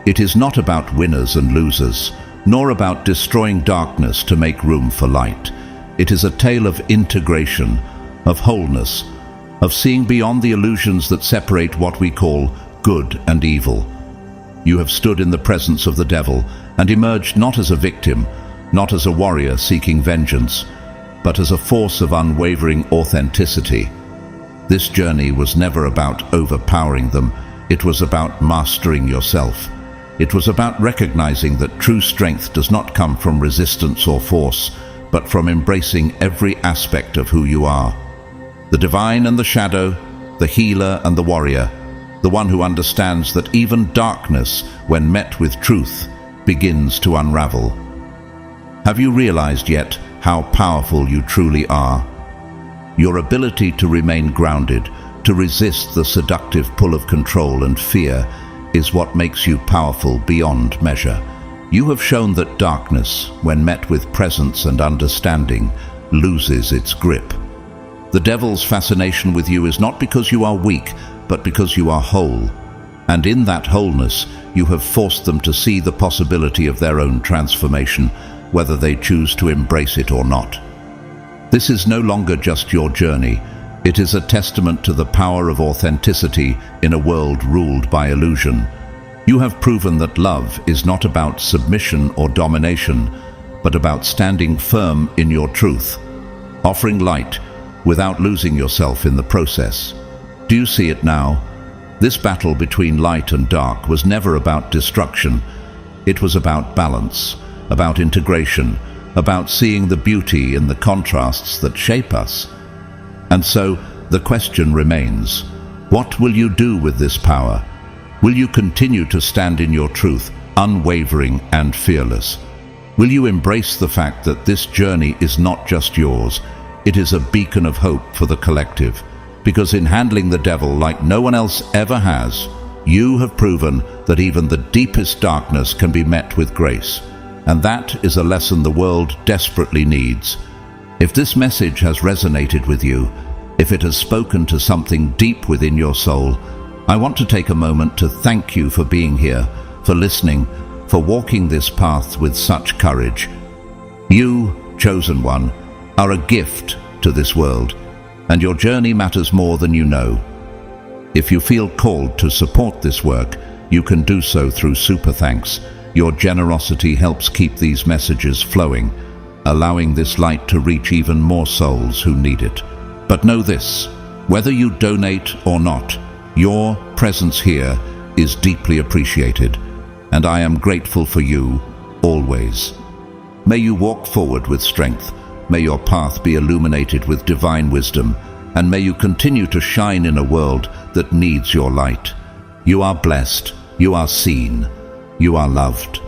It is not about winners and losers, nor about destroying darkness to make room for light. It is a tale of integration, of wholeness, of seeing beyond the illusions that separate what we call good and evil. You have stood in the presence of the devil and emerged not as a victim, not as a warrior seeking vengeance, but as a force of unwavering authenticity. This journey was never about overpowering them, it was about mastering yourself. It was about recognizing that true strength does not come from resistance or force, but from embracing every aspect of who you are. The divine and the shadow, the healer and the warrior, the one who understands that even darkness, when met with truth, begins to unravel. Have you realized yet how powerful you truly are? Your ability to remain grounded, to resist the seductive pull of control and fear, is what makes you powerful beyond measure. You have shown that darkness, when met with presence and understanding, loses its grip. The devil's fascination with you is not because you are weak, but because you are whole. And in that wholeness, you have forced them to see the possibility of their own transformation, whether they choose to embrace it or not. This is no longer just your journey. It is a testament to the power of authenticity in a world ruled by illusion. You have proven that love is not about submission or domination, but about standing firm in your truth, offering light without losing yourself in the process. Do you see it now? This battle between light and dark was never about destruction. It was about balance, about integration, about seeing the beauty in the contrasts that shape us. And so, the question remains, what will you do with this power? Will you continue to stand in your truth, unwavering and fearless? Will you embrace the fact that this journey is not just yours, it is a beacon of hope for the collective? Because in handling the devil like no one else ever has, you have proven that even the deepest darkness can be met with grace. And that is a lesson the world desperately needs. If this message has resonated with you, if it has spoken to something deep within your soul, I want to take a moment to thank you for being here, for listening, for walking this path with such courage. You, chosen one, are a gift to this world, and your journey matters more than you know. If you feel called to support this work, you can do so through Super Thanks. Your generosity helps keep these messages flowing, allowing this light to reach even more souls who need it. But know this, whether you donate or not, your presence here is deeply appreciated, and I am grateful for you, always. May you walk forward with strength, may your path be illuminated with divine wisdom, and may you continue to shine in a world that needs your light. You are blessed, you are seen, you are loved.